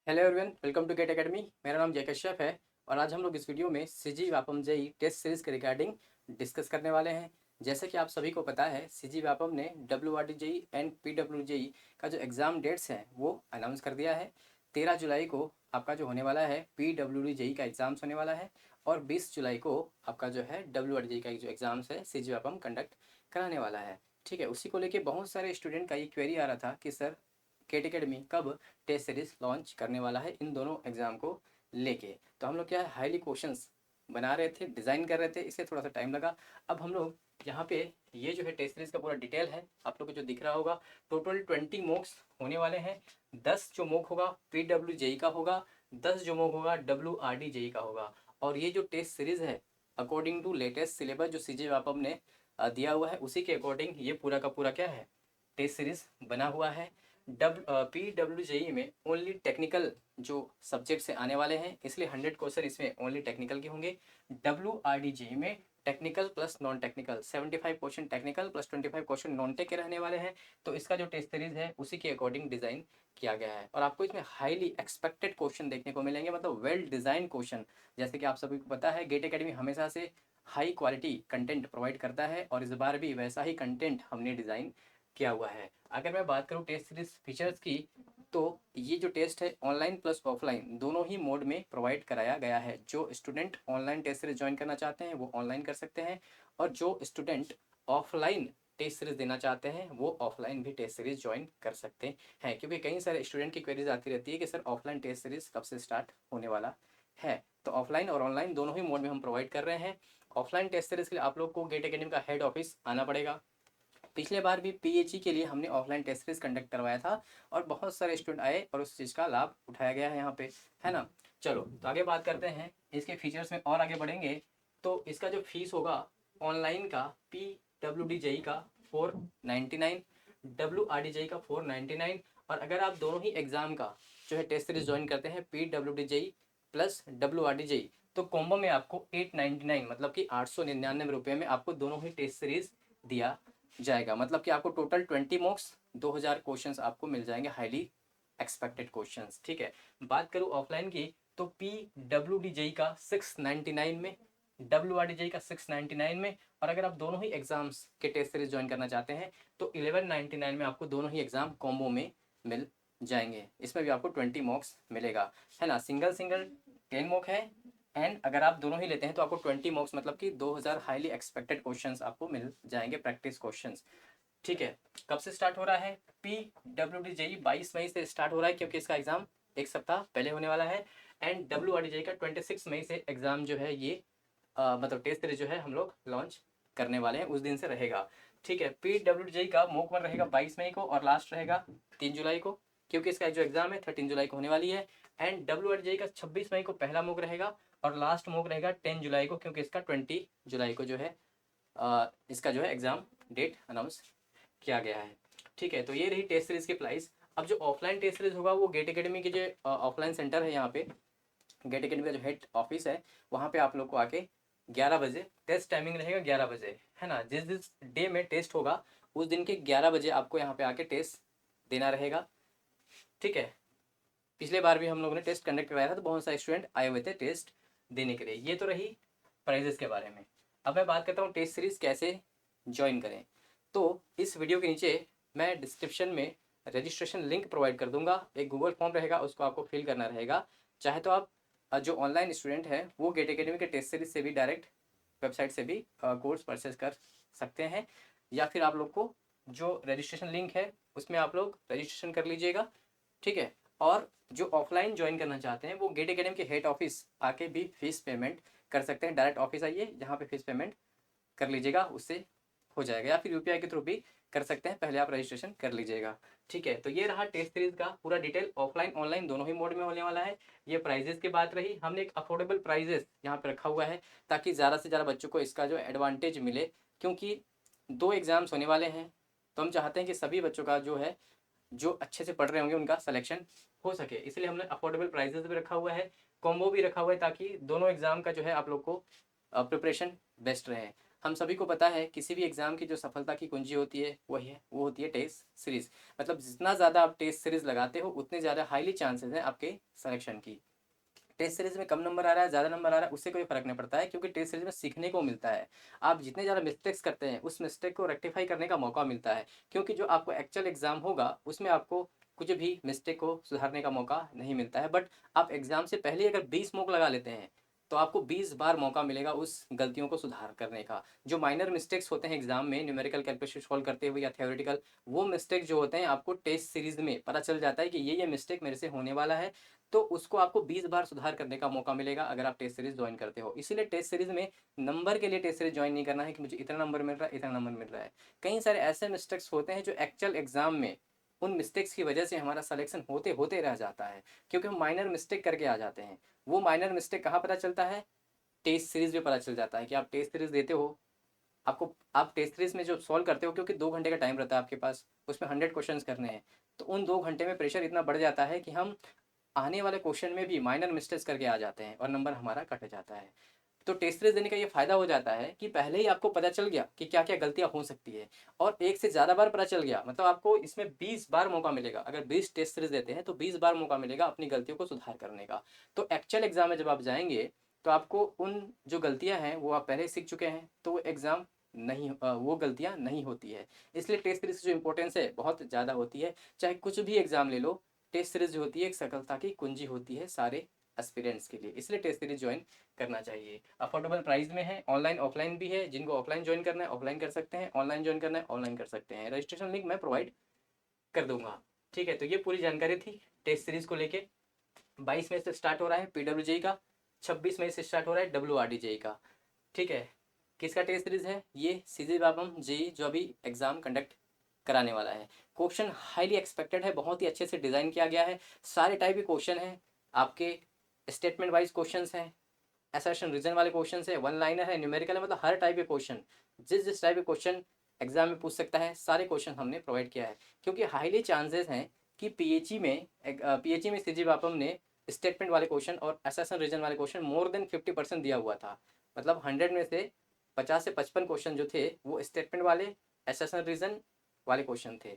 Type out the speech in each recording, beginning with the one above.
Hello everyone, welcome to GATE academy. मेरा नाम जय कश्यप है और आज हम लोग इस वीडियो में CG Vyapam JE test series के रिगार्डिंग डिस्कस करने वाले हैं। जैसे कि आप सभी को पता है, सीजी व्यापम ने WRD JE and PW JE का जो एग्ज़ाम डेट्स हैं वो अनाउंस कर दिया है। 13 जुलाई को आपका जो होने वाला है पीडब्ल्यूडी जेई का एग्ज़ाम्स होने वाला है और 20 जुलाई को आपका जो है डब्ल्यूआरडी जेई का जो एग्ज़ाम्स है सीजी व्यापम कंडक्ट कराने वाला है। ठीक है, उसी को लेके बहुत सारे स्टूडेंट का ये क्वेरी आ रहा था कि सर गेट एकेडमी कब टेस्ट सीरीज लॉन्च करने वाला है इन दोनों एग्जाम को लेके। तो हम लोग क्या है, हाईली क्वेश्चंस बना रहे थे, डिज़ाइन कर रहे थे, इसलिए थोड़ा सा टाइम लगा। अब हम लोग यहाँ पे ये जो है टेस्ट सीरीज का पूरा डिटेल है आप लोग को जो दिख रहा होगा। टोटल 20 मॉक्स होने वाले हैं। 10 जो मॉक होगा पीडब्ल्यू जेई का होगा, 10 जो मॉक होगा डब्ल्यूआरडी जेई का होगा। और ये जो टेस्ट सीरीज है अकॉर्डिंग टू लेटेस्ट सिलेबस जो सीजे व्यापम ने दिया हुआ है उसी के अकॉर्डिंग ये पूरा का पूरा क्या है, टेस्ट सीरीज बना हुआ है। पीडब्ल्यू जेई में ओनली टेक्निकल जो सब्जेक्ट से आने वाले हैं, इसलिए 100 क्वेश्चन इसमें ओनली टेक्निकल के होंगे। डब्ल्यूआरडी जेई में technical plus non technical 75 question technical plus 25 question non tech के रहने वाले हैं। तो इसका जो टेस्ट सीरीज है उसी के अकॉर्डिंग डिज़ाइन किया गया है और आपको इसमें हाईली एक्सपेक्टेड क्वेश्चन देखने को मिलेंगे, मतलब वेल डिज़ाइन क्वेश्चन। जैसे कि आप सभी को पता है, गेट एकेडमी हमेशा से हाई क्वालिटी कंटेंट प्रोवाइड करता है और इस बार भी वैसा ही कंटेंट हमने डिज़ाइन किया हुआ है। अगर मैं बात करूँ टेस्ट सीरीज फीचर्स की, तो ये जो टेस्ट है ऑनलाइन प्लस ऑफलाइन दोनों ही मोड में प्रोवाइड कराया गया है। जो student online test series join करना चाहते हैं वो ऑनलाइन कर सकते हैं और जो स्टूडेंट ऑफलाइन टेस्ट सीरीज देना चाहते हैं वो ऑफलाइन भी टेस्ट सीरीज ज्वाइन कर सकते हैं। क्योंकि कई सारे स्टूडेंट की क्वेरीज आती रहती है कि सर ऑफलाइन टेस्ट सीरीज कब से स्टार्ट होने वाला है। तो ऑफलाइन और ऑनलाइन दोनों ही मोड में हम प्रोवाइड कर रहे हैं। ऑफलाइन टेस्ट सीरीज के लिए आप लोग को गेट एकेडमी का हेड ऑफिस आना पड़ेगा। पिछले बार भी पीएचई के लिए हमने ऑफलाइन टेस्ट सीरीज कंडक्ट करवाया था और बहुत सारे स्टूडेंट आए और उस चीज़ का लाभ उठाया गया है यहाँ पे, है ना। चलो तो आगे बात करते हैं इसके फीचर्स में और आगे बढ़ेंगे। तो इसका जो फीस होगा ऑनलाइन का पी डब्ल्यू डी जेई का 499, डब्ल्यू आर डी जेई का 499। और अगर आप दोनों ही एग्जाम का जो है टेस्ट सीरीज ज्वाइन करते हैं P W D JE plus W R D JE, तो कॉम्बो में आपको 899 मतलब कि 899 रुपये में आपको दोनों ही टेस्ट सीरीज दिया जाएगा। मतलब कि आपको टोटल 20 मार्क्स 2000 क्वेश्चंस आपको मिल जाएंगे, हाईली एक्सपेक्टेड क्वेश्चंस। ठीक है, बात करूँ ऑफलाइन की, तो पी डब्ल्यू डी जेई का 699 में, डब्ल्यू आर डी जेई का 699 में। और अगर आप दोनों ही एग्जाम्स के टेस्ट सीरीज ज्वाइन करना चाहते हैं तो 1199 में आपको दोनों ही एग्जाम कॉम्बो में मिल जाएंगे। इसमें भी आपको 20 मार्क्स मिलेगा, है ना। सिंगल सिंगल 10 मार्क है एंड अगर आप दोनों ही लेते हैं तो आपको 20 मार्क्स मतलब कि 2000 हाईली एक्सपेक्टेड क्वेश्चंस आपको मिल जाएंगे, प्रैक्टिस क्वेश्चंस। ठीक है, कब से स्टार्ट हो रहा है? पी डब्ल्यू डी जेई 22 मई से स्टार्ट हो रहा है क्योंकि इसका एग्जाम एक सप्ताह पहले होने वाला है। And W R D JE का 26 मई से एग्जाम जो है ये मतलब टेस्ट सीरीज जो है हम लोग लॉन्च करने वाले हैं, उस दिन से रहेगा। ठीक है, पी डब्ल्यू डी जेई का मॉक वन रहेगा 22 मई को और लास्ट रहेगा 3 जुलाई को, क्योंकि इसका जो एग्जाम है 13 जुलाई को होने वाली है। And W R D JE का 26 मई को पहला मॉक रहेगा और लास्ट मॉक रहेगा 10 जुलाई को, क्योंकि इसका 20 जुलाई को जो है इसका जो है एग्जाम डेट अनाउंस किया गया है। ठीक है, तो ये रही टेस्ट सीरीज की प्राइस। अब जो ऑफलाइन टेस्ट सीरीज होगा वो गेट एकेडमी के जो ऑफलाइन सेंटर है, यहाँ पे गेट एकेडमी का जो हेड ऑफिस है वहाँ पे आप लोग को आके 11 बजे टेस्ट टाइमिंग रहेगा, 11 बजे, है ना। जिस जिस डे में टेस्ट होगा उस दिन के 11 बजे आपको यहाँ पे आके टेस्ट देना रहेगा। ठीक है, पिछले बार भी हम लोगों ने टेस्ट कंडक्ट कराया था तो बहुत सारे स्टूडेंट आए हुए थे टेस्ट देने के लिए। ये तो रही प्राइजेस के बारे में। अब मैं बात करता हूँ टेस्ट सीरीज़ कैसे ज्वाइन करें। तो इस वीडियो के नीचे मैं डिस्क्रिप्शन में रजिस्ट्रेशन लिंक प्रोवाइड कर दूंगा, एक गूगल फॉर्म रहेगा, उसको आपको फिल करना रहेगा। चाहे तो आप जो ऑनलाइन स्टूडेंट हैं वो गेट एकेडमी के टेस्ट सीरीज से भी डायरेक्ट वेबसाइट से भी कोर्स परचेज कर सकते हैं, या फिर आप लोग को जो रजिस्ट्रेशन लिंक है उसमें आप लोग रजिस्ट्रेशन कर लीजिएगा। ठीक है, और जो ऑफलाइन ज्वाइन करना चाहते हैं वो गेट एकेडमी के हेड ऑफिस आके भी फीस पेमेंट कर सकते हैं। डायरेक्ट ऑफिस आइए, जहाँ पे फीस पेमेंट कर लीजिएगा, उससे हो जाएगा, या फिर यूपीआई के थ्रू भी कर सकते हैं, पहले आप रजिस्ट्रेशन कर लीजिएगा। ठीक है, तो ये रहा टेस्ट सीरीज का पूरा डिटेल, ऑफलाइन ऑनलाइन दोनों ही मोड में होने वाला है। ये प्राइजेस की बात रही, हमने एक अफोर्डेबल प्राइजेस यहाँ पे रखा हुआ है ताकि ज़्यादा से ज़्यादा बच्चों को इसका जो एडवांटेज मिले, क्योंकि 2 एग्ज़ाम्स होने वाले हैं। तो हम चाहते हैं कि सभी बच्चों का जो है, जो अच्छे से पढ़ रहे होंगे उनका सिलेक्शन हो सके, इसलिए हमने अफोर्डेबल प्राइजेस भी रखा हुआ है, कॉम्बो भी रखा हुआ है, ताकि दोनों एग्जाम का जो है आप लोग को प्रिपरेशन बेस्ट रहे। हम सभी को पता है किसी भी एग्जाम की जो सफलता की कुंजी होती है वो होती है टेस्ट सीरीज। मतलब जितना ज़्यादा आप टेस्ट सीरीज लगाते हो उतने ज़्यादा हाईली चांसेस हैं आपके सिलेक्शन की। टेस्ट सीरीज में कम नंबर आ रहा है, ज़्यादा नंबर आ रहा है, उससे कोई फर्क नहीं पड़ता है, क्योंकि टेस्ट सीरीज में सीखने को मिलता है। आप जितने ज़्यादा मिस्टेक्स करते हैं उस मिस्टेक को रेक्टिफाई करने का मौका मिलता है, क्योंकि जो आपको एक्चुअल एग्जाम होगा उसमें आपको कुछ भी मिस्टेक को सुधारने का मौका नहीं मिलता है। बट आप एग्जाम से पहले अगर 20 मॉक लगा लेते हैं तो आपको 20 बार मौका मिलेगा उस गलतियों को सुधार करने का। जो माइनर मिस्टेक्स होते हैं एग्जाम में न्यूमेरिकल कैलकुलेशन सॉल्व करते हुए या थ्योरेटिकल, वो मिस्टेक जो होते हैं आपको टेस्ट सीरीज में पता चल जाता है कि ये मिस्टेक मेरे से होने वाला है, तो उसको आपको 20 बार सुधार करने का मौका मिलेगा अगर आप टेस्ट सीरीज ज्वाइन करते हो। इसीलिए टेस्ट सीरीज में नंबर के लिए टेस्ट सीरीज ज्वाइन नहीं करना है कि मुझे इतना नंबर मिल रहा है, इतना नंबर मिल रहा है। कई सारे ऐसे मिस्टेक्स होते हैं जो एक्चुअल एग्जाम में उन मिस्टेक्स की वजह से हमारा सिलेक्शन होते होते रह जाता है, क्योंकि हम माइनर मिस्टेक करके आ जाते हैं। वो माइनर मिस्टेक कहाँ पता चलता है? टेस्ट सीरीज में पता चल जाता है कि आप टेस्ट सीरीज देते हो, आप टेस्ट सीरीज में जो सॉल्व करते हो, क्योंकि 2 घंटे का टाइम रहता है आपके पास, उसमें 100 क्वेश्चन करने हैं, तो उन 2 घंटे में प्रेशर इतना बढ़ जाता है कि हम आने वाले क्वेश्चन में भी माइनर मिस्टेक्स करके आ जाते हैं और नंबर हमारा कट जाता है। तो टेस्ट सीरीज देने का ये फायदा हो जाता है कि पहले ही आपको पता चल गया कि क्या क्या गलतियां हो सकती है, और एक से ज़्यादा बार पता चल गया, मतलब आपको इसमें 20 बार मौका मिलेगा। अगर 20 टेस्ट सीरीज देते हैं तो 20 बार मौका मिलेगा अपनी गलतियों को सुधार करने का। तो एक्चुअल एग्जाम में जब आप जाएंगे तो आपको उन जो गलतियां हैं वो आप पहले ही सीख चुके हैं, तो वो एग्ज़ाम नहीं वो गलतियां नहीं होती है। इसलिए टेस्ट सीरीज की जो इंपॉर्टेंस है बहुत ज़्यादा होती है। चाहे कुछ भी एग्जाम ले लो, टेस्ट सीरीज जो होती है एक सफलता की कुंजी होती है सारे एस्पिरेंट्स के लिए। इसलिए टेस्ट सीरीज ज्वाइन करना चाहिए। अफोर्डेबल प्राइस में है, ऑनलाइन ऑफलाइन भी है। जिनको ऑफलाइन ज्वाइन करना है ऑफलाइन कर सकते हैं, ऑनलाइन ज्वाइन करना है ऑनलाइन कर सकते हैं। रजिस्ट्रेशन लिंक मैं प्रोवाइड कर दूंगा। ठीक है, तो ये पूरी जानकारी थी टेस्ट सीरीज को लेके। 22 मई से स्टार्ट हो रहा है PWJEE का, 26 मई से स्टार्ट हो रहा है WRDJEE का। ठीक है, किसका टेस्ट सीरीज है? ये सीजी बाबम जेई जो अभी एग्जाम कंडक्ट कराने वाला है। क्वेश्चन हाईली एक्सपेक्टेड है, बहुत ही अच्छे से डिज़ाइन किया गया है। सारे टाइप के क्वेश्चन हैं आपके, स्टेटमेंट वाइज क्वेश्चंस हैं, असर्शन रीजन वाले क्वेश्चन है, वन लाइनर है, न्यूमेरिकल है, मतलब हर टाइप के क्वेश्चन, जिस टाइप के क्वेश्चन एग्जाम में पूछ सकता है सारे क्वेश्चन हमने प्रोवाइड किया है। क्योंकि हाईली चांसेस हैं कि पीएचई में सीजी बापम ने स्टेटमेंट वाले क्वेश्चन और असर्शन रीजन वाले क्वेश्चन मोर देन 50% दिया हुआ था। मतलब 100 में से 50 से 55 क्वेश्चन जो थे वो स्टेटमेंट वाले असर्शन रीजन वाले क्वेश्चन थे।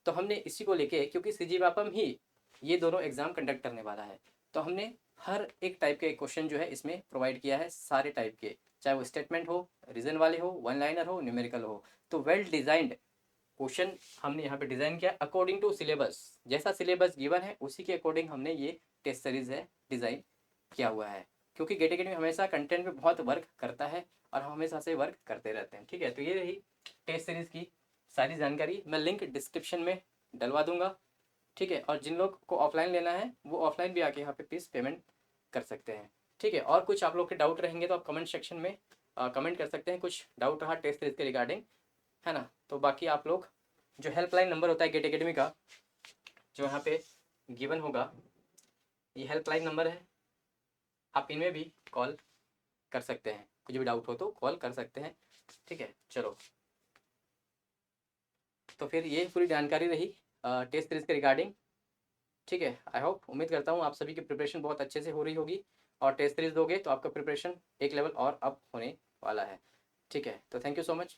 तो हमने इसी को लेके, क्योंकि सीजी बापम ही ये दोनों एग्जाम कंडक्ट करने वाला है, तो हमने हर एक टाइप के क्वेश्चन जो है इसमें प्रोवाइड किया है, सारे टाइप के, चाहे वो स्टेटमेंट हो, रीजन वाले हो, वन लाइनर हो, न्यूमेरिकल हो। तो वेल डिजाइंड क्वेश्चन हमने यहाँ पे डिजाइन किया अकॉर्डिंग टू सिलेबस। जैसा सिलेबस गिवन है उसी के अकॉर्डिंग हमने ये टेस्ट सीरीज है डिजाइन किया हुआ है। क्योंकि गेट अकेडमी हमेशा कंटेंट पे बहुत वर्क करता है और हम हमेशा से वर्क करते रहते हैं। ठीक है, तो ये रही टेस्ट सीरीज की सारी जानकारी। मैं लिंक डिस्क्रिप्शन में डलवा दूंगा। ठीक है, और जिन लोग को ऑफलाइन लेना है वो ऑफलाइन भी आके यहाँ पे फीस पेमेंट कर सकते हैं। ठीक है, और कुछ आप लोग के डाउट रहेंगे तो आप कमेंट सेक्शन में कमेंट कर सकते हैं, कुछ डाउट रहा टेस्ट सीरीज के रिगार्डिंग, है ना। तो बाकी आप लोग जो हेल्पलाइन नंबर होता है गेट अकेडमी का, जो यहाँ पे गिवन होगा, ये हेल्पलाइन नंबर है, आप इनमें भी कॉल कर सकते हैं, कुछ भी डाउट हो तो कॉल कर सकते हैं। ठीक है, चलो, तो फिर ये पूरी जानकारी रही टेस्ट सीरीज के रिगार्डिंग। ठीक है, आई होप, उम्मीद करता हूँ आप सभी की प्रिपरेशन बहुत अच्छे से हो रही होगी, और टेस्ट सीरीज दोगे तो आपका प्रिपरेशन एक लेवल और अप होने वाला है। ठीक है, तो थैंक यू सो मच।